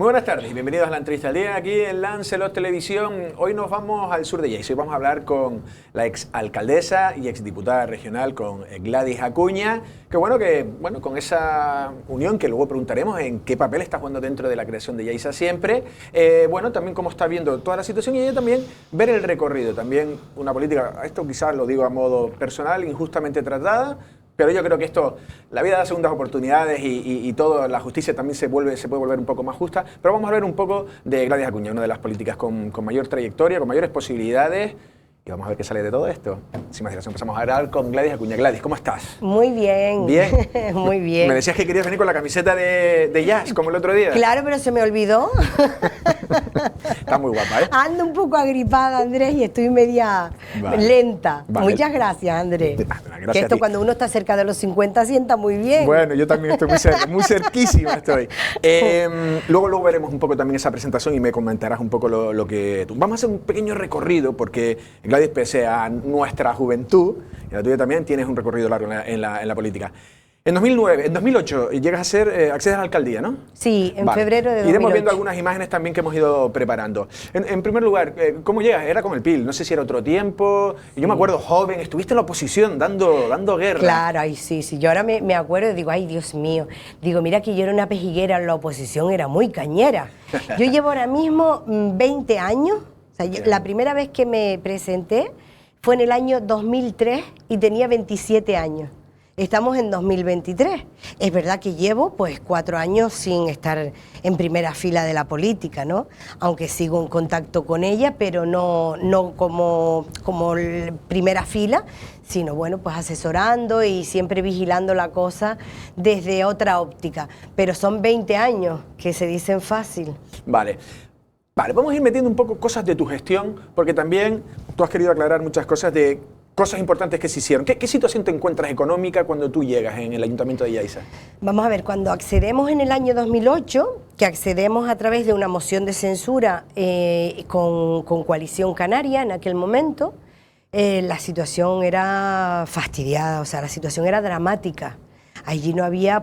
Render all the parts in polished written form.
Muy buenas tardes y bienvenidos a la entrevista del día aquí en Lancelot Televisión. Hoy nos vamos al sur de Lleida y vamos a hablar con la exalcaldesa y exdiputada regional, con Gladys Acuña, que con esa unión que luego preguntaremos en qué papel está jugando dentro de la creación de Lleida siempre, también cómo está viendo toda la situación y ella también ver el recorrido, también una política, esto quizás lo digo a modo personal, injustamente tratada. Pero yo creo que la vida da segundas oportunidades y todo, la justicia también se puede volver un poco más justa. Pero vamos a ver un poco de Gladys Acuña, una de las políticas con mayor trayectoria, con mayores posibilidades. Y vamos a ver qué sale de todo esto. Sin más dilación, empezamos a hablar con Gladys Acuña. Gladys, ¿cómo estás? Muy bien. ¿Bien? Muy bien. Me decías que querías venir con la camiseta de jazz, como el otro día. Claro, pero se me olvidó. Está muy guapa, ¿eh? Ando un poco agripada, Andrés, y estoy media lenta. Vale. Muchas gracias, Andrés. Gracias que esto cuando uno está cerca de los 50 sienta muy bien. Bueno, yo también estoy muy cerquísima estoy. Luego veremos un poco también esa presentación y me comentarás un poco lo que tú... Vamos a hacer un pequeño recorrido porque Gladys, pese a nuestra juventud, y la tuya también, tienes un recorrido largo en la política. En 2008 llegas a accedes a la alcaldía, ¿no? Sí, en febrero de 2008. Iremos viendo algunas imágenes también que hemos ido preparando. En primer lugar, ¿cómo llegas? Era con el PIL, no sé si era otro tiempo. Yo me acuerdo joven, estuviste en la oposición dando guerra. Claro, ay, sí. Yo ahora me acuerdo y digo, ay, Dios mío. Digo, mira que yo era una pejiguera en la oposición, era muy cañera. Yo llevo ahora mismo 20 años. O sea, la primera vez que me presenté fue en el año 2003 y tenía 27 años. Estamos en 2023. Es verdad que llevo pues 4 años sin estar en primera fila de la política, ¿no? Aunque sigo en contacto con ella, pero no como primera fila, sino pues asesorando y siempre vigilando la cosa desde otra óptica. Pero son 20 años que se dicen fácil. Vale, vamos a ir metiendo un poco cosas de tu gestión, porque también tú has querido aclarar muchas cosas de cosas importantes que se hicieron. ¿Qué situación te encuentras económica cuando tú llegas en el Ayuntamiento de Lleida? Vamos a ver, cuando accedemos en el año 2008, que accedemos a través de una moción de censura con Coalición Canaria en aquel momento, la situación era fastidiada, o sea, la situación era dramática. Allí no había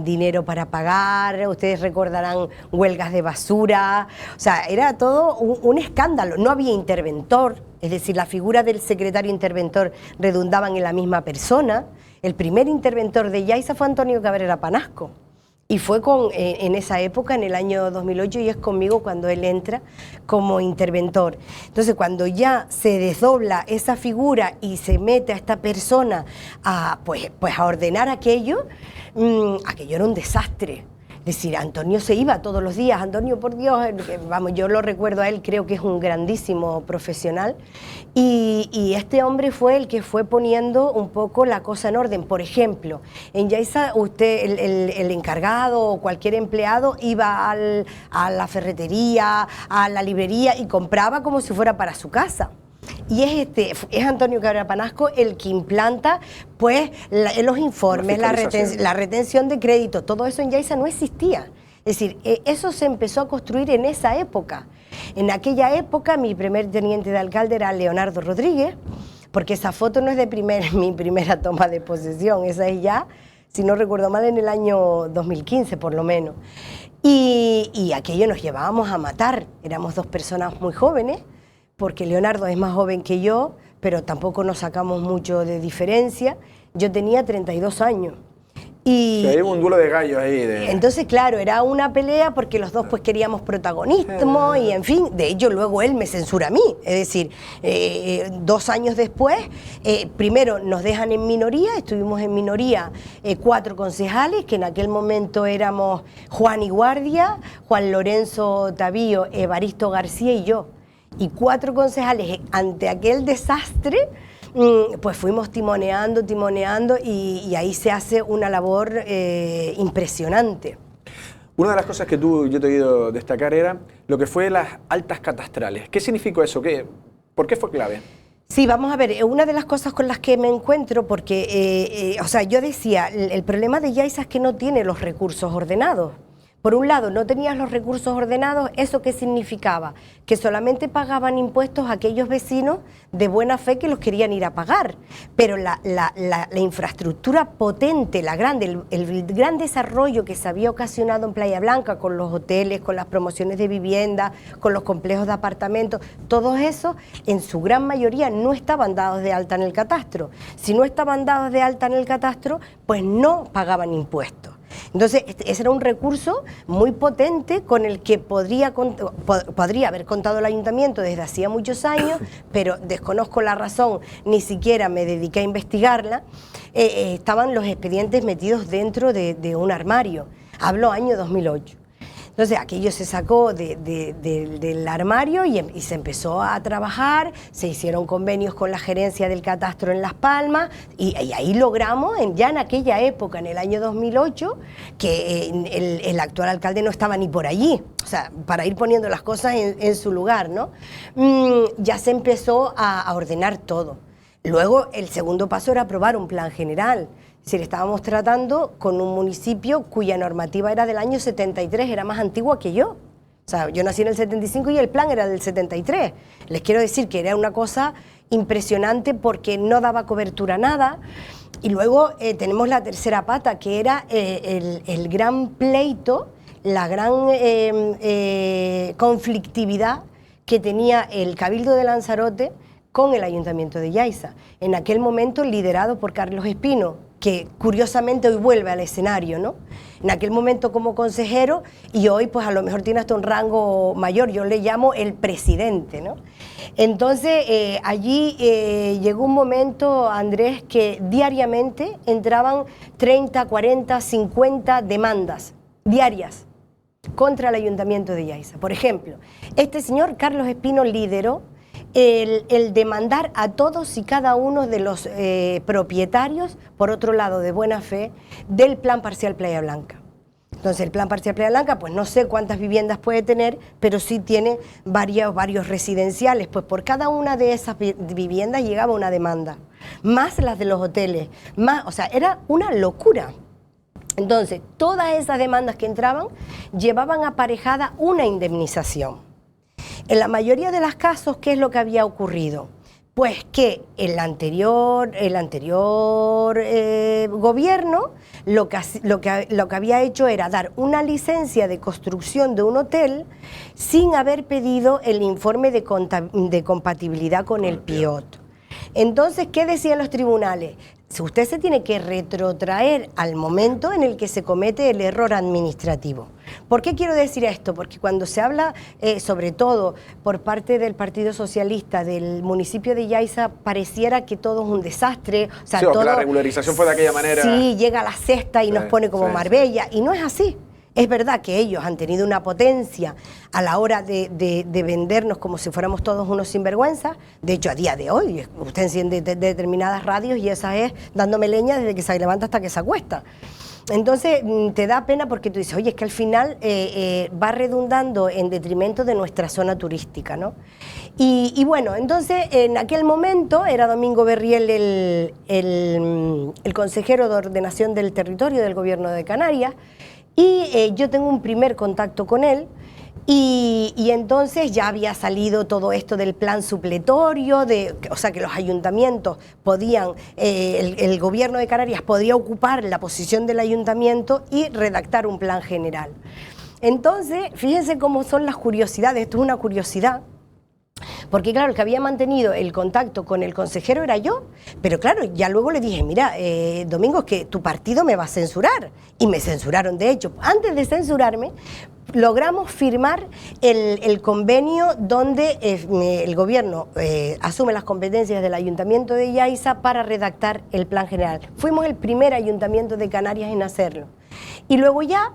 dinero para pagar, ustedes recordarán huelgas de basura, o sea, era todo un escándalo. No había interventor, es decir, la figura del secretario interventor redundaban en la misma persona. El primer interventor de Lleida fue Antonio Cabrera Panasco. Y fue en esa época, en el año 2008, y es conmigo cuando él entra como interventor. Entonces, cuando ya se desdobla esa figura y se mete a esta persona a ordenar aquello, aquello era un desastre. Es decir, Antonio se iba todos los días. Antonio, por Dios, yo lo recuerdo a él, creo que es un grandísimo profesional. Y este hombre fue el que fue poniendo un poco la cosa en orden. Por ejemplo, en Lleida, el encargado o cualquier empleado iba a la ferretería, a la librería y compraba como si fuera para su casa. Y es Antonio Cabrera Panasco el que implanta los informes, la retención de crédito. Todo eso en Lleida no existía. Es decir, eso se empezó a construir en esa época. En aquella época mi primer teniente de alcalde era Leonardo Rodríguez, porque esa foto no es de mi primera toma de posesión, esa es ya, si no recuerdo mal, en el año 2015 por lo menos. Y aquello nos llevábamos a matar. Éramos 2 personas muy jóvenes, porque Leonardo es más joven que yo, pero tampoco nos sacamos mucho de diferencia. Yo tenía 32 años. Y hubo un duelo de gallos ahí. Entonces, claro, era una pelea porque los dos queríamos protagonismo y, en fin, de hecho luego él me censura a mí. Es decir, 2 años después, primero nos dejan en minoría, estuvimos en minoría 4 concejales, que en aquel momento éramos Juan Iguardia, Juan Lorenzo Tavío, Evaristo García y yo. Y 4 concejales ante aquel desastre, pues fuimos timoneando y ahí se hace una labor impresionante. Una de las cosas que yo te he oído destacar era lo que fue las altas catastrales. ¿Qué significó eso? ¿Por qué fue clave? Sí, vamos a ver, una de las cosas con las que me encuentro, porque, yo decía, el problema de Lleida es que no tiene los recursos ordenados. por un lado no tenías los recursos ordenados. ¿Eso qué significaba? Que solamente pagaban impuestos aquellos vecinos de buena fe que los querían ir a pagar, pero la infraestructura potente, la grande, el gran desarrollo que se había ocasionado en Playa Blanca con los hoteles, con las promociones de vivienda, con los complejos de apartamentos, todos esos en su gran mayoría no estaban dados de alta en el catastro. Si no estaban dados de alta en el catastro, pues no pagaban impuestos. Entonces, ese era un recurso muy potente con el que podría haber contado el ayuntamiento desde hacía muchos años, pero desconozco la razón, ni siquiera me dediqué a investigarla. Estaban los expedientes metidos dentro de un armario. Hablo año 2008. Entonces aquello se sacó del armario y se empezó a trabajar, se hicieron convenios con la gerencia del catastro en Las Palmas y ahí logramos, ya en aquella época, en el año 2008, que el actual alcalde no estaba ni por allí, o sea, para ir poniendo las cosas en su lugar, ¿no? Ya se empezó a ordenar todo. Luego el segundo paso era aprobar un plan general. Es decir, estábamos tratando con un municipio cuya normativa era del año 73, era más antigua que yo. O sea, yo nací en el 75 y el plan era del 73. Les quiero decir que era una cosa impresionante porque no daba cobertura a nada. Y luego tenemos la tercera pata, que era el gran pleito, la gran conflictividad que tenía el Cabildo de Lanzarote con el Ayuntamiento de Yaiza. En aquel momento liderado por Carlos Espino, que curiosamente hoy vuelve al escenario, ¿no? En aquel momento como consejero y hoy pues a lo mejor tiene hasta un rango mayor, yo le llamo el presidente, ¿no? Entonces allí llegó un momento, Andrés, que diariamente entraban 30, 40, 50 demandas diarias contra el Ayuntamiento de Yaiza. Por ejemplo, este señor Carlos Espino lideró el demandar a todos y cada uno de los propietarios, por otro lado de buena fe, del Plan Parcial Playa Blanca. Entonces el Plan Parcial Playa Blanca, pues no sé cuántas viviendas puede tener, pero sí tiene varios residenciales, pues por cada una de esas viviendas llegaba una demanda, más las de los hoteles, más, o sea, era una locura. Entonces, todas esas demandas que entraban llevaban aparejada una indemnización. En la mayoría de los casos, ¿qué es lo que había ocurrido? Pues que el anterior gobierno lo que había hecho era dar una licencia de construcción de un hotel sin haber pedido el informe de compatibilidad con el PIOT. Entonces, ¿qué decían los tribunales? Si usted se tiene que retrotraer al momento en el que se comete el error administrativo. ¿Por qué quiero decir esto? Porque cuando se habla, sobre todo por parte del Partido Socialista del municipio de Yaiza, pareciera que todo es un desastre. O sea, sí, todo, que la regularización fue de aquella manera. Sí, llega a la sexta y nos pone como Marbella, y no es así. Es verdad que ellos han tenido una potencia a la hora de vendernos como si fuéramos todos unos sinvergüenzas. De hecho, a día de hoy, usted enciende determinadas radios y esa es dándome leña desde que se levanta hasta que se acuesta. Entonces, te da pena porque tú dices, oye, es que al final va redundando en detrimento de nuestra zona turística, ¿no? Y bueno, entonces, en aquel momento era Domingo Berriel el consejero de ordenación del territorio del Gobierno de Canarias. Y yo tengo un primer contacto con él y entonces ya había salido todo esto del plan supletorio, o sea que los ayuntamientos podían, el gobierno de Canarias podía ocupar la posición del ayuntamiento y redactar un plan general. Entonces, fíjense cómo son las curiosidades, esto es una curiosidad. Porque claro, el que había mantenido el contacto con el consejero era yo, pero claro, ya luego le dije, mira, Domingo, es que tu partido me va a censurar, y me censuraron. De hecho, antes de censurarme, logramos firmar el convenio donde el gobierno asume las competencias del Ayuntamiento de Yaiza para redactar el plan general. Fuimos el primer ayuntamiento de Canarias en hacerlo. Y luego ya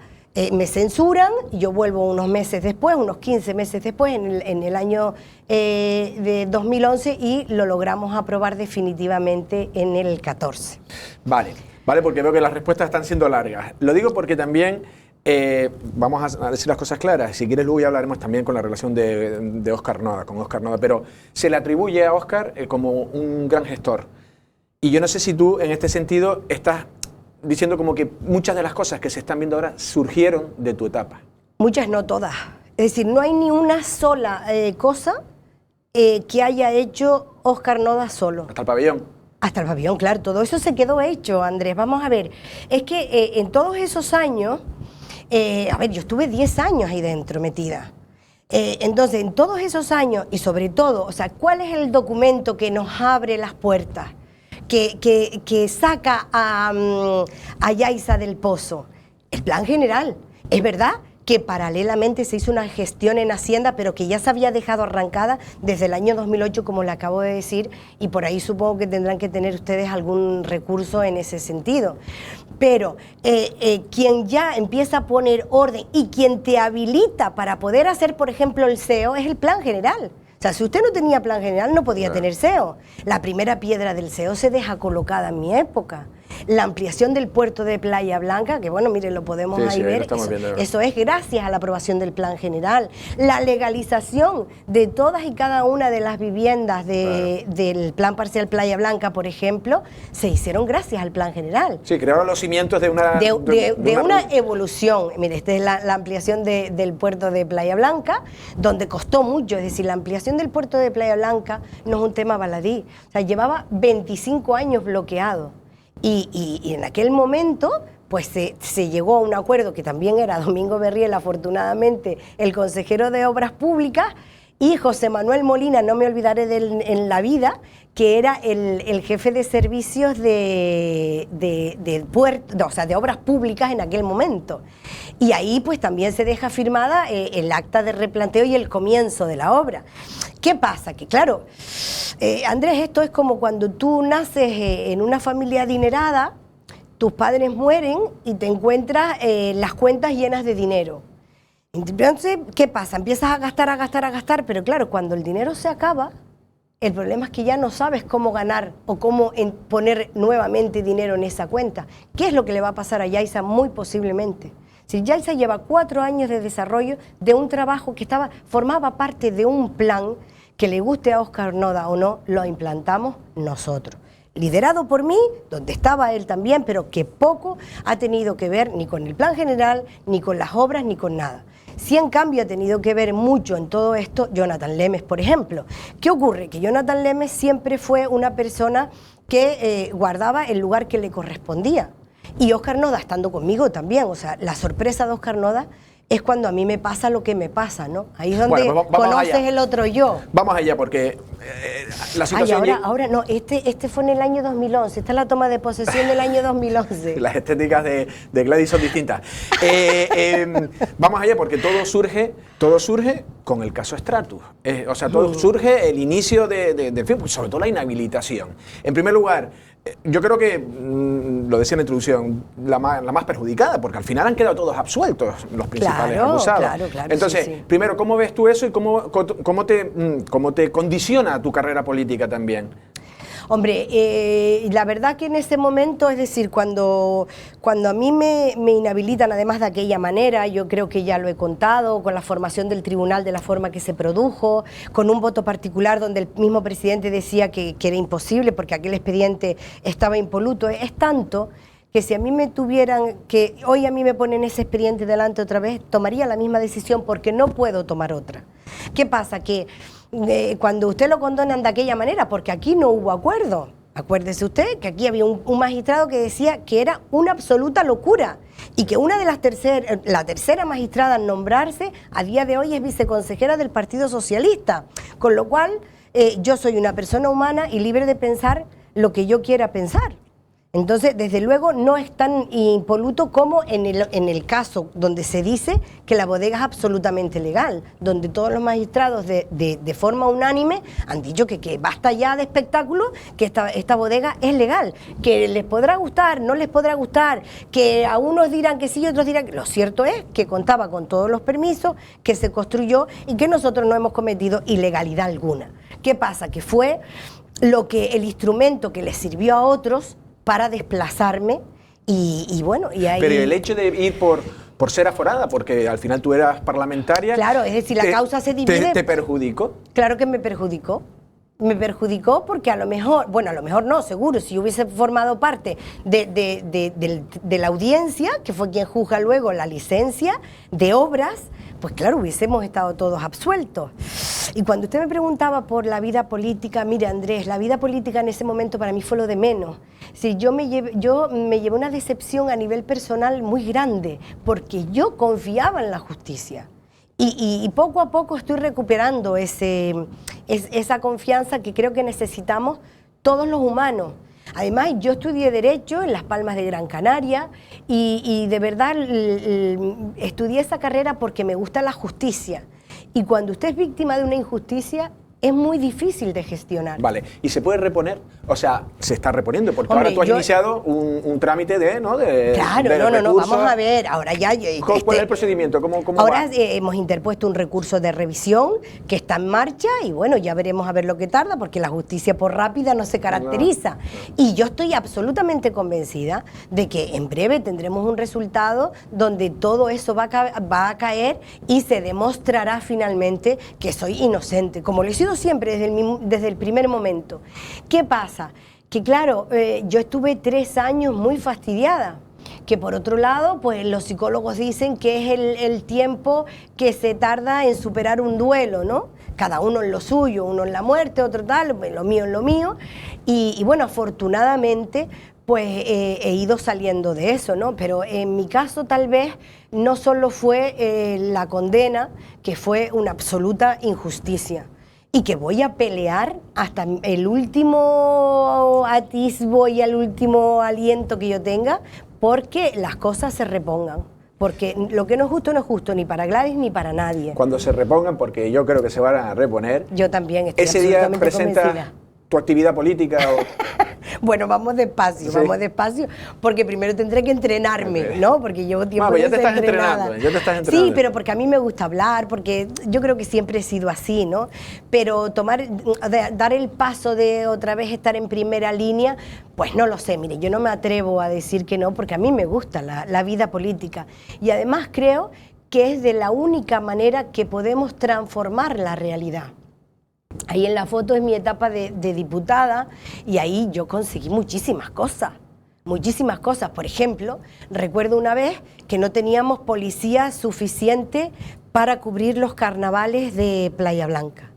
me censuran, yo vuelvo unos meses después, unos 15 meses después, en el año de 2011, y lo logramos aprobar definitivamente en el 14. Vale, porque veo que las respuestas están siendo largas. Lo digo porque también, vamos a decir las cosas claras, si quieres luego ya hablaremos también con la relación de Óscar Noda, con Óscar Noda, pero se le atribuye a Óscar como un gran gestor. Y yo no sé si tú, en este sentido, estás diciendo como que muchas de las cosas que se están viendo ahora surgieron de tu etapa. Muchas, no todas. Es decir, no hay ni una sola cosa que haya hecho Óscar Noda solo. Hasta el pabellón. Hasta el pabellón, claro, todo eso se quedó hecho, Andrés. Vamos a ver, es que en todos esos años, a ver, yo estuve 10 años ahí dentro metida. Entonces, en todos esos años, y sobre todo, o sea, ¿cuál es el documento que nos abre las puertas? Que saca a Yaiza del pozo. El plan general. Es verdad que paralelamente se hizo una gestión en Hacienda, pero que ya se había dejado arrancada desde el año 2008, como le acabo de decir, y por ahí supongo que tendrán que tener ustedes algún recurso en ese sentido. Pero quien ya empieza a poner orden y quien te habilita para poder hacer, por ejemplo, el SEO es el plan general. O sea, si usted no tenía plan general, no podía tener SEO. La primera piedra del SEO se deja colocada en mi época. La ampliación del puerto de Playa Blanca, que bueno, mire, lo podemos ahí ver, eso es gracias a la aprobación del plan general. La legalización de todas y cada una de las viviendas del plan parcial Playa Blanca, por ejemplo, se hicieron gracias al plan general. Sí, crearon los cimientos de una... De una evolución. Mire, esta es la ampliación del puerto de Playa Blanca, donde costó mucho, es decir, la ampliación del puerto de Playa Blanca no es un tema baladí, o sea, llevaba 25 años bloqueado. Y en aquel momento, pues se llegó a un acuerdo que también era Domingo Berriel, afortunadamente, el consejero de Obras Públicas, y José Manuel Molina, no me olvidaré de él en la vida, que era el jefe de servicios de puerto, o sea, de obras públicas en aquel momento. Y ahí pues también se deja firmada el acta de replanteo y el comienzo de la obra. ¿Qué pasa? Que claro, Andrés, esto es como cuando tú naces en una familia adinerada, tus padres mueren y te encuentras las cuentas llenas de dinero. Entonces, ¿qué pasa? Empiezas a gastar, pero claro, cuando el dinero se acaba, el problema es que ya no sabes cómo ganar o cómo poner nuevamente dinero en esa cuenta. ¿Qué es lo que le va a pasar a Yaiza? Muy posiblemente. Si Yaiza lleva 4 años de desarrollo de un trabajo que formaba parte de un plan que le guste a Óscar Noda o no, lo implantamos nosotros. Liderado por mí, donde estaba él también, pero que poco ha tenido que ver ni con el plan general, ni con las obras, ni con nada. Sí, en cambio, ha tenido que ver mucho en todo esto Jonathan Lemes, por ejemplo. ¿Qué ocurre? Que Jonathan Lemes siempre fue una persona que guardaba el lugar que le correspondía. Y Óscar Noda estando conmigo también. O sea, la sorpresa de Óscar Noda es cuando a mí me pasa lo que me pasa, ¿no? Ahí es donde conoces el otro yo. Vamos allá, porque la situación... Ahora no, este fue en el año 2011, esta es la toma de posesión del año 2011. Las estéticas de Gladys son distintas. Vamos allá, porque todo surge con el caso Stratus. O sea, todo surge el inicio del film, sobre todo la inhabilitación. En primer lugar, yo creo que, lo decía en la introducción, la más perjudicada, porque al final han quedado todos absueltos los principales acusados. Claro, entonces, sí. Primero, ¿cómo ves tú eso y cómo te condiciona tu carrera política también? Hombre, la verdad que en ese momento, es decir, cuando a mí me inhabilitan, además de aquella manera, yo creo que ya lo he contado, con la formación del tribunal de la forma que se produjo, con un voto particular donde el mismo presidente decía que era imposible porque aquel expediente estaba impoluto, es tanto que si a mí hoy a mí me ponen ese expediente delante otra vez, tomaría la misma decisión porque no puedo tomar otra. ¿Qué pasa? Que cuando usted lo condonan de aquella manera, porque aquí no hubo acuerdo, acuérdese usted que aquí había un magistrado que decía que era una absoluta locura y que una de la tercera magistrada en nombrarse a día de hoy es viceconsejera del Partido Socialista, con lo cual yo soy una persona humana y libre de pensar lo que yo quiera pensar. Entonces, desde luego, no es tan impoluto como en el caso donde se dice que la bodega es absolutamente legal, donde todos los magistrados de forma unánime han dicho que basta ya de espectáculo, que esta bodega es legal, que les podrá gustar, no les podrá gustar, que a unos dirán que sí y otros dirán que... Lo cierto es que contaba con todos los permisos, que se construyó y que nosotros no hemos cometido ilegalidad alguna. ¿Qué pasa? Que fue el instrumento que les sirvió a otros para desplazarme y bueno, y ahí... Pero el hecho de ir por ser aforada, porque al final tú eras parlamentaria... Claro, es decir, la causa se divide... ¿Te perjudicó? Claro que me perjudicó. me perjudicó porque a lo mejor, bueno, a lo mejor no, seguro, si yo hubiese formado parte de la audiencia, que fue quien juzga luego la licencia de obras, pues claro, hubiésemos estado todos absueltos. Y cuando usted me preguntaba por la vida política, mire Andrés, la vida política en ese momento para mí fue lo de menos. Sí, yo me llevé una decepción a nivel personal muy grande, porque yo confiaba en la justicia. Y poco a poco estoy recuperando esa confianza que creo que necesitamos todos los humanos. Además, yo estudié Derecho en Las Palmas de Gran Canaria y de verdad estudié esa carrera porque me gusta la justicia. Y cuando usted es víctima de una injusticia, es muy difícil de gestionar. Vale, ¿y se puede reponer? O sea, se está reponiendo, porque ahora tú has iniciado un trámite Claro, no, vamos a ver, ahora ya... ¿Cuál es el procedimiento? ¿Cómo ahora va? Hemos interpuesto un recurso de revisión que está en marcha y bueno, ya veremos a ver lo que tarda, porque la justicia por rápida no se caracteriza. Y yo estoy absolutamente convencida de que en breve tendremos un resultado donde todo eso va a caer y se demostrará finalmente que soy inocente, como lo he sido siempre desde el primer momento. ¿Qué pasa? Que claro, yo estuve 3 años muy fastidiada, que por otro lado, pues los psicólogos dicen que es el tiempo que se tarda en superar un duelo, ¿no? Cada uno en lo suyo, uno en la muerte, otro tal, lo mío en lo mío, y bueno, afortunadamente, pues he ido saliendo de eso, ¿no? Pero en mi caso tal vez no solo fue la condena, que fue una absoluta injusticia, y que voy a pelear hasta el último atisbo y el último aliento que yo tenga, porque las cosas se repongan. Porque lo que no es justo ni para Gladys ni para nadie. Cuando se repongan, porque yo creo que se van a reponer. Yo también estoy ese día absolutamente convencida. ¿Tu actividad política? Bueno, vamos despacio, porque primero tendré que entrenarme, ¿no? Porque llevo tiempo ya te estás entrenando. Sí, pero porque a mí me gusta hablar, porque yo creo que siempre he sido así, ¿no? Pero dar el paso de otra vez estar en primera línea, pues no lo sé, mire, yo no me atrevo a decir que no, porque a mí me gusta la vida política. Y además creo que es de la única manera que podemos transformar la realidad. Ahí en la foto es mi etapa de diputada y ahí yo conseguí muchísimas cosas. Por ejemplo, recuerdo una vez que no teníamos policía suficiente para cubrir los carnavales de Playa Blanca.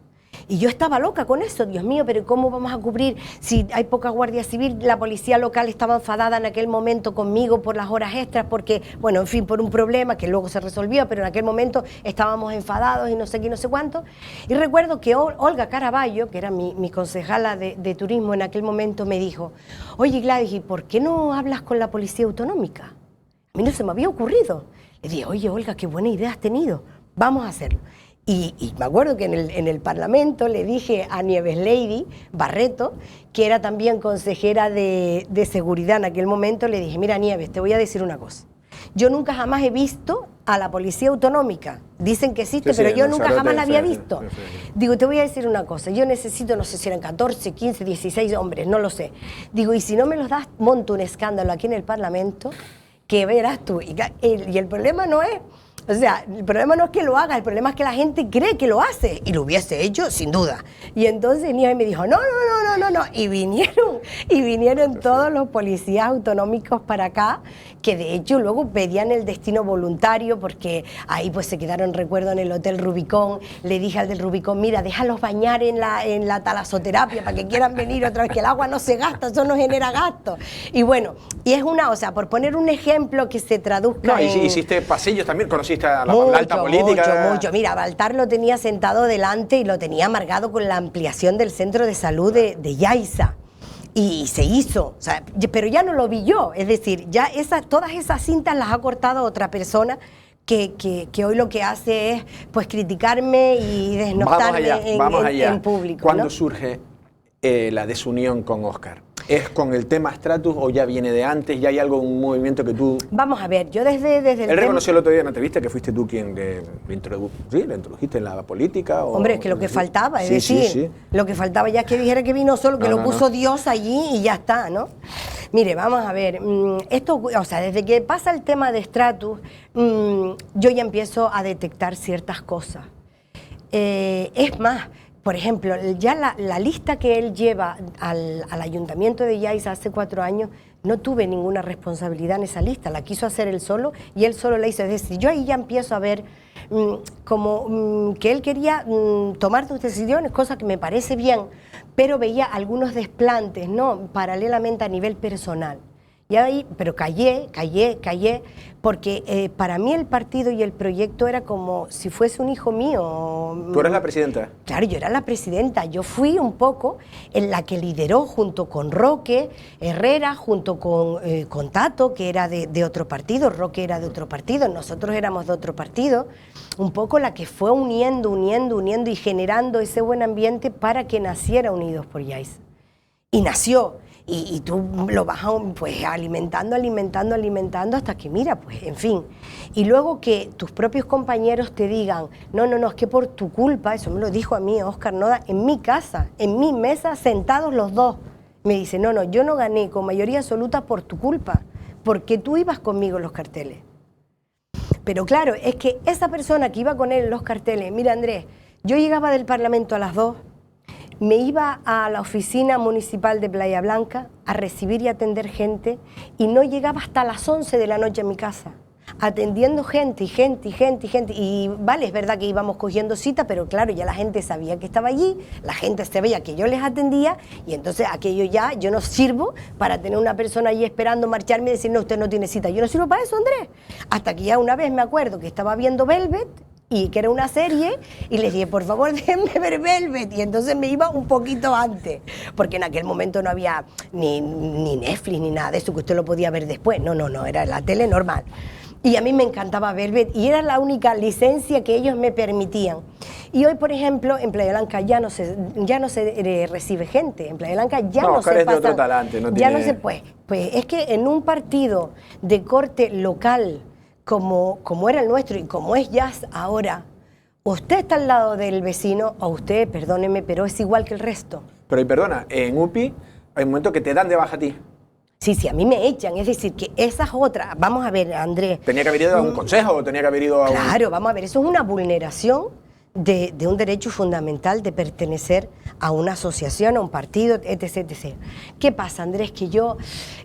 Y yo estaba loca con eso, Dios mío, pero ¿cómo vamos a cubrir si hay poca guardia civil? La policía local estaba enfadada en aquel momento conmigo por las horas extras, porque, bueno, en fin, por un problema que luego se resolvió, pero en aquel momento estábamos enfadados y no sé qué, no sé cuánto. Y recuerdo que Olga Caraballo, que era mi concejala de turismo en aquel momento, me dijo, oye Gladys, ¿y por qué no hablas con la policía autonómica? A mí no se me había ocurrido. Le dije, oye Olga, qué buena idea has tenido, vamos a hacerlo. Y me acuerdo que en el Parlamento le dije a Nieves Lady Barreto, que era también consejera de seguridad en aquel momento, le dije, mira Nieves, te voy a decir una cosa. Yo nunca jamás he visto a la policía autonómica. Dicen que existe, pero yo nunca jamás la había visto. Digo, te voy a decir una cosa, yo necesito, no sé si eran 14, 15, 16 hombres, no lo sé. Digo, y si no me los das, monto un escándalo aquí en el Parlamento, que verás tú. Y el problema no es... O sea, el problema no es que lo haga, el problema es que la gente cree que lo hace, y lo hubiese hecho sin duda. Y entonces Nieves me dijo, no, y vinieron todos los policías autonómicos para acá, que de hecho luego pedían el destino voluntario, porque ahí pues se quedaron, recuerdo, en el Hotel Rubicón. Le dije al del Rubicón, mira, déjalos bañar en la talasoterapia para que quieran venir otra vez, que el agua no se gasta, eso no genera gasto. Y bueno, y es o sea, por poner un ejemplo que se traduzca hiciste pasillos también, conociste a la alta política. Mucho. Mira, Baltar lo tenía sentado delante y lo tenía amargado con la ampliación del centro de salud de Yaiza. Y se hizo, o sea, pero ya no lo vi yo. Es decir, ya todas esas cintas las ha cortado otra persona que hoy lo que hace es pues criticarme y desnostarme en público. ¿Cuándo surge la desunión con Óscar? ¿Es con el tema Stratus o ya viene de antes? ¿Ya hay un movimiento que tú...? Vamos a ver, yo desde Él reconoció el otro día en la entrevista que fuiste tú quien le introdujiste en la política. Hombre, es que lo que faltaba, es decir, lo que faltaba ya es que dijera que vino solo, que lo puso Dios allí y ya está, ¿no? Mire, vamos a ver, esto, o sea, desde que pasa el tema de Stratus, yo ya empiezo a detectar ciertas cosas. Es más, por ejemplo, ya la lista que él lleva al ayuntamiento de Yaiza hace 4 años, no tuve ninguna responsabilidad en esa lista, la quiso hacer él solo y él solo la hizo. Es decir, yo ahí ya empiezo a ver como que él quería tomar sus decisiones, cosa que me parece bien, pero veía algunos desplantes, ¿no? Paralelamente a nivel personal. Y ahí, pero callé, porque para mí el partido y el proyecto era como si fuese un hijo mío. ¿Tú eres la presidenta? Claro, yo era la presidenta. Yo fui un poco en la que lideró junto con Roque Herrera, junto con Tato, que era de otro partido, Roque era de otro partido, nosotros éramos de otro partido, un poco la que fue uniendo y generando ese buen ambiente para que naciera Unidos por Yaiza. Y nació. Y tú lo vas pues alimentando hasta que mira, pues en fin. Y luego que tus propios compañeros te digan, no, es que por tu culpa, eso me lo dijo a mí Óscar Noda, en mi casa, en mi mesa, sentados los dos. Me dice, no, yo no gané con mayoría absoluta por tu culpa, porque tú ibas conmigo en los carteles. Pero claro, es que esa persona que iba con él en los carteles, mira Andrés, yo llegaba del Parlamento a las 2, me iba a la oficina municipal de Playa Blanca a recibir y atender gente y no llegaba hasta las 11 de la noche a mi casa, atendiendo gente. Y vale, es verdad que íbamos cogiendo cita, pero claro, ya la gente sabía que estaba allí, la gente se veía que yo les atendía y entonces aquello ya, yo no sirvo para tener una persona allí esperando marcharme y decir, no, usted no tiene cita. Yo no sirvo para eso, Andrés. Hasta que ya una vez me acuerdo que estaba viendo Velvet, y que era una serie, y les dije, por favor, déjenme ver Velvet, y entonces me iba un poquito antes, porque en aquel momento no había ni Netflix ni nada de eso, que usted lo podía ver después, no, era la tele normal. Y a mí me encantaba Velvet, y era la única licencia que ellos me permitían. Y hoy, por ejemplo, en Playa Blanca ya no se recibe gente, en Playa Blanca ya no se pasa, otro talante, no ya tiene... no se puede. Pues es que en un partido de corte local, como era el nuestro y como es Jazz ahora, usted está al lado del vecino, o usted, perdóneme, pero es igual que el resto. Pero y perdona, en UPI hay un momento que te dan de baja a ti. Sí, a mí me echan, es decir, que esa es otra. Vamos a ver, Andrés. ¿Tenía que haber ido a un consejo o tenía que haber ido a un...? Claro, vamos a ver, eso es una vulneración de un derecho fundamental de pertenecer a una asociación, a un partido, etc. ¿Qué pasa, Andrés? Que yo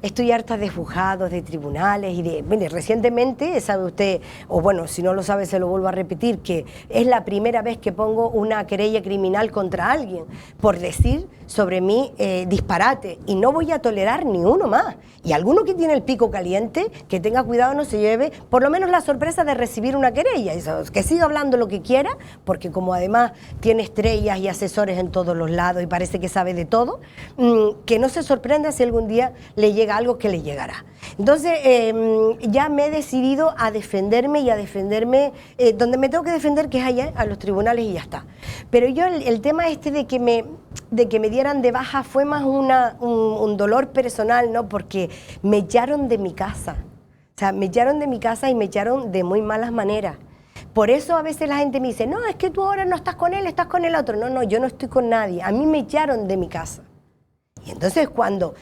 estoy harta de juzgados, de tribunales y de... Mire, recientemente, sabe usted, o bueno, si no lo sabe se lo vuelvo a repetir, que es la primera vez que pongo una querella criminal contra alguien por decir sobre mí disparate, y no voy a tolerar ni uno más. Y alguno que tiene el pico caliente, que tenga cuidado, no se lleve por lo menos la sorpresa de recibir una querella, que siga hablando lo que quiera, porque como además tiene estrellas y asesores en todos los lados y parece que sabe de todo, que no se sorprenda si algún día le llega algo que le llegará. Entonces ya me he decidido a defenderme y a defenderme donde me tengo que defender, que es allá, a los tribunales, y ya está. Pero yo el tema este de que me dieran de baja fue más un dolor personal, ¿no? Porque me echaron de mi casa. O sea, me echaron de mi casa y me echaron de muy malas maneras. Por eso a veces la gente me dice, no, es que tú ahora no estás con él, estás con el otro. No, yo no estoy con nadie. A mí me echaron de mi casa. Y entonces cuando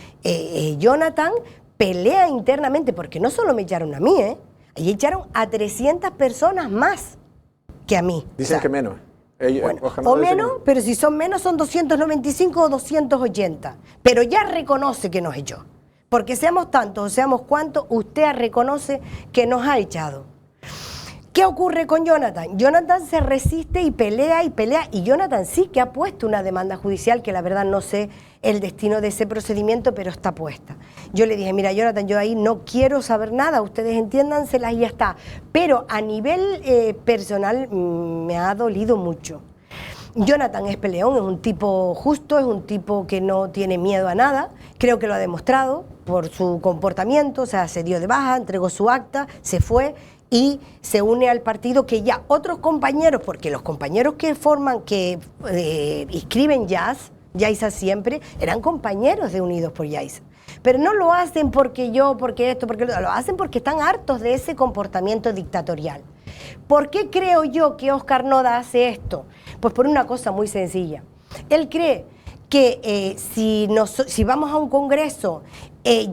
Jonathan pelea internamente, porque no solo me echaron a mí, ahí echaron a 300 personas más que a mí. Dicen que menos. Bueno, o menos, pero si son menos son 295 o 280. Pero ya reconoce que nos echó. Porque seamos tantos o seamos cuantos, usted reconoce que nos ha echado. ¿Qué ocurre con Jonathan? Jonathan se resiste y pelea, y Jonathan sí que ha puesto una demanda judicial, que la verdad no sé el destino de ese procedimiento, pero está puesta. Yo le dije, mira Jonathan, yo ahí no quiero saber nada, ustedes entiéndanselas y ya está. Pero a nivel personal me ha dolido mucho. Jonathan es peleón, es un tipo justo, es un tipo que no tiene miedo a nada, creo que lo ha demostrado por su comportamiento, o sea, se dio de baja, entregó su acta, se fue y se une al partido, que ya otros compañeros, porque los compañeros que forman, que inscriben Yaiza siempre, eran compañeros de Unidos por Yaiza. Pero no lo hacen porque lo hacen porque están hartos de ese comportamiento dictatorial. ¿Por qué creo yo que Óscar Noda hace esto? Pues por una cosa muy sencilla. Él cree que si vamos a un congreso,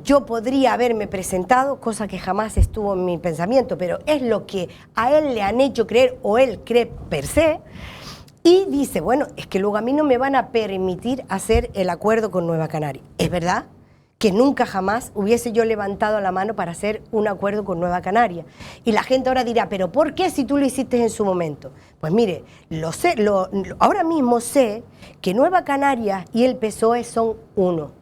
yo podría haberme presentado, cosa que jamás estuvo en mi pensamiento, pero es lo que a él le han hecho creer, o él cree per se, Y dice, bueno, es que luego a mí no me van a permitir hacer el acuerdo con Nueva Canaria. ¿Es verdad? Que nunca jamás hubiese yo levantado la mano para hacer un acuerdo con Nueva Canaria. Y la gente ahora dirá, ¿pero por qué si tú lo hiciste en su momento? Pues mire, ahora mismo sé que Nueva Canaria y el PSOE son uno.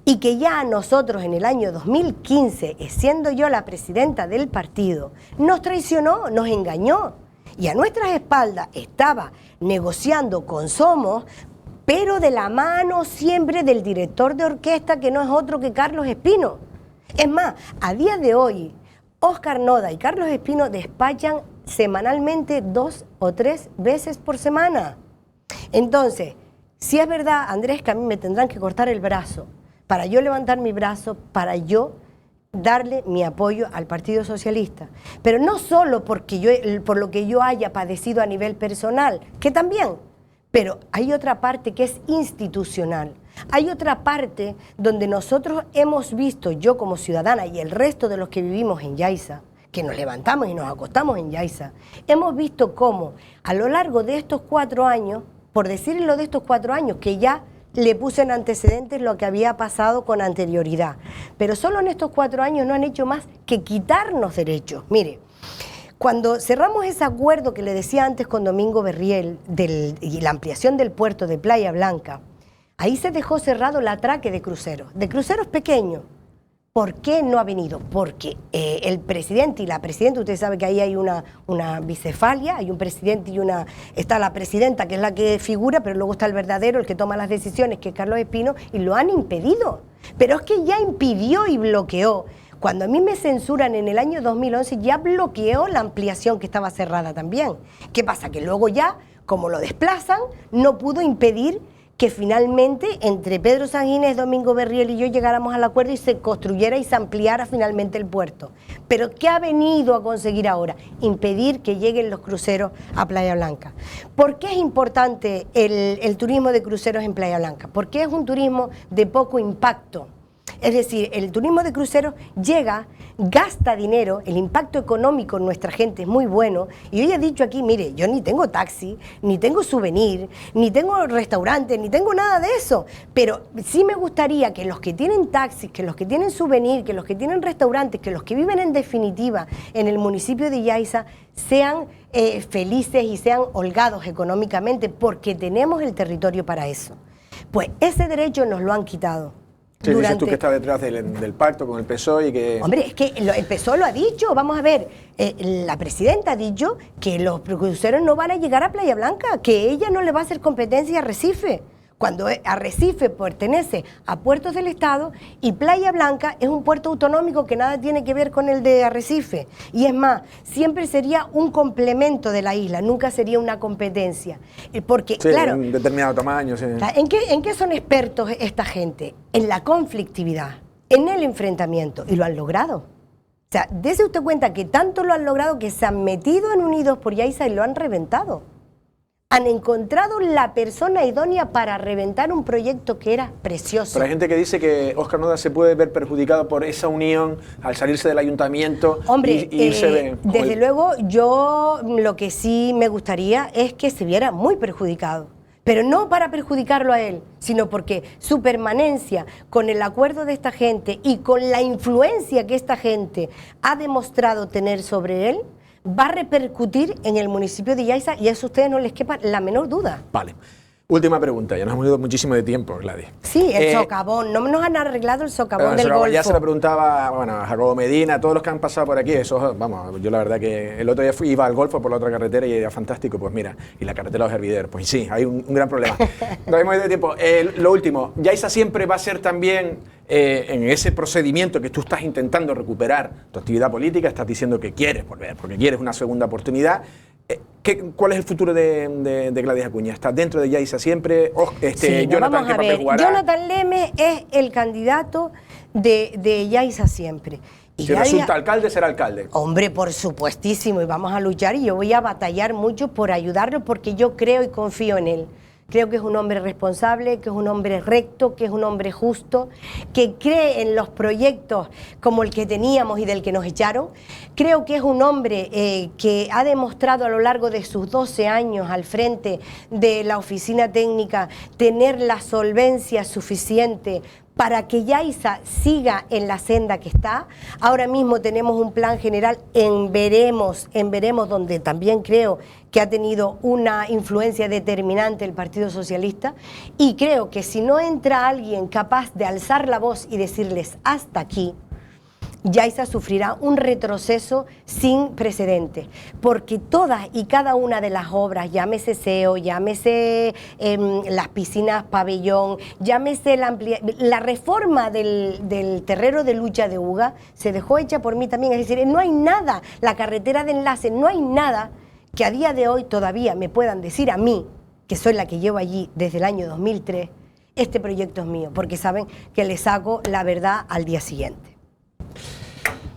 Y que ya nosotros en el año 2015, siendo yo la presidenta del partido, nos traicionó, nos engañó. Y a nuestras espaldas estaba negociando con Somos, pero de la mano siempre del director de orquesta, que no es otro que Carlos Espino. Es más, a día de hoy, Óscar Noda y Carlos Espino despachan semanalmente 2 o 3 veces por semana. Entonces, si es verdad, Andrés, que a mí me tendrán que cortar el brazo, para yo levantar mi brazo, para yo darle mi apoyo al Partido Socialista. Pero no solo por lo que yo haya padecido a nivel personal, que también, pero hay otra parte que es institucional. Hay otra parte donde nosotros hemos visto, yo como ciudadana y el resto de los que vivimos en Yaiza, que nos levantamos y nos acostamos en Yaiza, hemos visto cómo a lo largo de estos 4 años, por decirlo de estos 4 años, que ya le puse en antecedentes lo que había pasado con anterioridad, pero solo en estos 4 años no han hecho más que quitarnos derechos. Mire, cuando cerramos ese acuerdo que le decía antes con Domingo Berriel y la ampliación del puerto de Playa Blanca, ahí se dejó cerrado el atraque de cruceros pequeños. ¿Por qué no ha venido? Porque el presidente y la presidenta, usted sabe que ahí hay una bicefalia, hay un presidente y está la presidenta, que es la que figura, pero luego está el verdadero, el que toma las decisiones, que es Carlos Espino, y lo han impedido. Pero es que ya impidió y bloqueó. Cuando a mí me censuran en el año 2011, ya bloqueó la ampliación que estaba cerrada también. ¿Qué pasa? Que luego ya, como lo desplazan, no pudo impedir que finalmente entre Pedro Sanguínez, Domingo Berriel y yo llegáramos al acuerdo y se construyera y se ampliara finalmente el puerto. Pero ¿qué ha venido a conseguir ahora? Impedir que lleguen los cruceros a Playa Blanca. ¿Por qué es importante el turismo de cruceros en Playa Blanca? Porque es un turismo de poco impacto. Es decir, el turismo de cruceros llega, gasta dinero, el impacto económico en nuestra gente es muy bueno. Y yo ya he dicho aquí, mire, yo ni tengo taxi, ni tengo souvenir, ni tengo restaurante, ni tengo nada de eso. Pero sí me gustaría que los que tienen taxis, que los que tienen souvenir, que los que tienen restaurantes, que los que viven en definitiva en el municipio de Yaiza sean felices y sean holgados económicamente, porque tenemos el territorio para eso. Pues ese derecho nos lo han quitado. Sí, dices tú que está detrás del pacto con el PSOE y que... Hombre, es que el PSOE lo ha dicho, vamos a ver, la presidenta ha dicho que los cruceros no van a llegar a Playa Blanca, que ella no le va a hacer competencia a Arrecife, cuando Arrecife pertenece a puertos del Estado y Playa Blanca es un puerto autonómico que nada tiene que ver con el de Arrecife. Y es más, siempre sería un complemento de la isla, nunca sería una competencia. Porque, sí, claro, un determinado tamaño. Sí. ¿En qué son expertos esta gente? En la conflictividad, en el enfrentamiento, y lo han logrado. O sea, dése usted cuenta que tanto lo han logrado que se han metido en Unidos por Yaiza y lo han reventado. Han encontrado la persona idónea para reventar un proyecto que era precioso. Pero hay gente que dice que Óscar Noda se puede ver perjudicado por esa unión al salirse del ayuntamiento. Hombre, y se ve desde luego yo lo que sí me gustaría es que se viera muy perjudicado. Pero no para perjudicarlo a él, sino porque su permanencia con el acuerdo de esta gente y con la influencia que esta gente ha demostrado tener sobre él, va a repercutir en el municipio de Yaiza y eso a ustedes no les quepa la menor duda. Vale. Última pregunta, ya nos hemos ido muchísimo de tiempo, Gladys. Sí, el socavón, no nos han arreglado el socavón del Golfo. Ya se lo preguntaba a Jacobo Medina, a todos los que han pasado por aquí, eso, vamos, yo la verdad que el otro día iba al Golfo por la otra carretera y era fantástico, pues mira, y la carretera de los hervideros, pues sí, hay un gran problema. Nos hemos ido de tiempo. Lo último, Yaiza siempre va a ser también, en ese procedimiento que tú estás intentando recuperar tu actividad política, estás diciendo que quieres volver, porque quieres una segunda oportunidad. ¿Cuál es el futuro de Gladys Acuña? ¿Está dentro de Yaiza siempre? Sí, Jonathan, vamos a ver. Jonathan Leme es el candidato de Yaiza siempre. Y si resulta alcalde, será alcalde. Hombre, por supuestísimo, y vamos a luchar y yo voy a batallar mucho por ayudarlo porque yo creo y confío en él. Creo que es un hombre responsable, que es un hombre recto, que es un hombre justo, que cree en los proyectos como el que teníamos y del que nos echaron. Creo que es un hombre que ha demostrado a lo largo de sus 12 años al frente de la oficina técnica tener la solvencia suficiente para que Yaiza siga en la senda que está. Ahora mismo tenemos un plan general en Veremos, donde también creo que ha tenido una influencia determinante el Partido Socialista, y creo que si no entra alguien capaz de alzar la voz y decirles hasta aquí, Yaiza sufrirá un retroceso sin precedentes, porque todas y cada una de las obras, llámese SEO, llámese las piscinas pabellón, llámese la reforma del terreno de lucha de Uga, se dejó hecha por mí también. Es decir, no hay nada, la carretera de enlace, no hay nada que a día de hoy todavía me puedan decir a mí, que soy la que llevo allí desde el año 2003, este proyecto es mío, porque saben que le saco la verdad al día siguiente.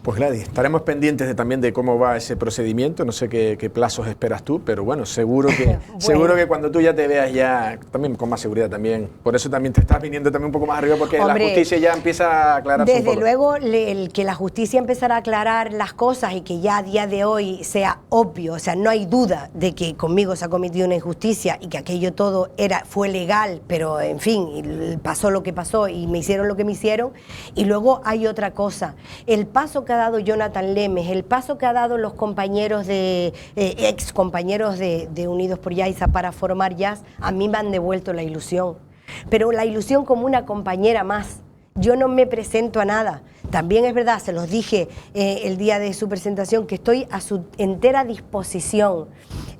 Pues Gladys, estaremos pendientes también de cómo va ese procedimiento, no sé qué plazos esperas tú, pero bueno, seguro que seguro que cuando tú ya te veas ya, también con más seguridad también, por eso también te estás viniendo también un poco más arriba, porque la justicia ya empieza a aclararse un poco. Desde luego, el que la justicia empezara a aclarar las cosas y que ya a día de hoy sea obvio, o sea, no hay duda de que conmigo se ha cometido una injusticia y que aquello todo fue legal, pero en fin, pasó lo que pasó y me hicieron lo que me hicieron. Y luego hay otra cosa, el paso que ha dado Jonathan Lemes, el paso que ha dado los compañeros ex compañeros de Unidos por Yaiza para formar Jazz, a mí me han devuelto la ilusión, pero la ilusión como una compañera más. Yo no me presento a nada. También es verdad, se los dije el día de su presentación, que estoy a su entera disposición.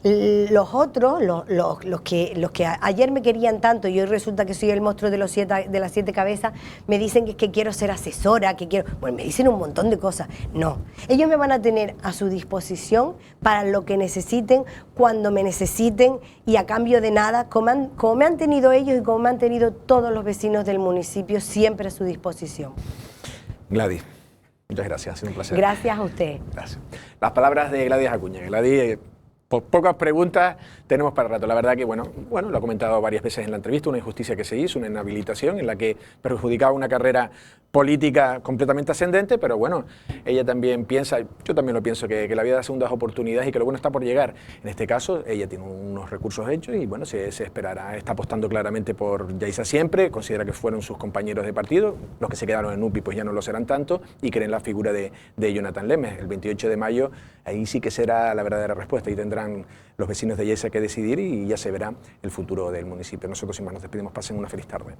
Los otros, los que ayer me querían tanto y hoy resulta que soy el monstruo de las 7 cabezas, me dicen que es que quiero ser asesora, que quiero... Bueno, me dicen un montón de cosas. No, ellos me van a tener a su disposición para lo que necesiten, cuando me necesiten y a cambio de nada, como me han tenido ellos y como me han tenido todos los vecinos del municipio, siempre a su disposición. Gladys, muchas gracias, ha sido un placer. Gracias a usted. Gracias. Las palabras de Gladys Acuña. Gladys, pocas preguntas tenemos para rato. La verdad que, bueno, lo ha comentado varias veces en la entrevista, una injusticia que se hizo, una inhabilitación en la que perjudicaba una carrera política completamente ascendente, pero bueno, ella también piensa, yo también lo pienso, que la vida da segundas oportunidades y que lo bueno está por llegar. En este caso, ella tiene unos recursos hechos y bueno, se esperará. Está apostando claramente por Yaiza siempre, considera que fueron sus compañeros de partido, los que se quedaron en UPI pues ya no lo serán tanto, y creen la figura de Jonathan Lemes. El 28 de mayo, ahí sí que será la verdadera respuesta y tendrán los vecinos de Yaiza que decidir y ya se verá el futuro del municipio. Nosotros sin más nos despedimos, pasen una feliz tarde.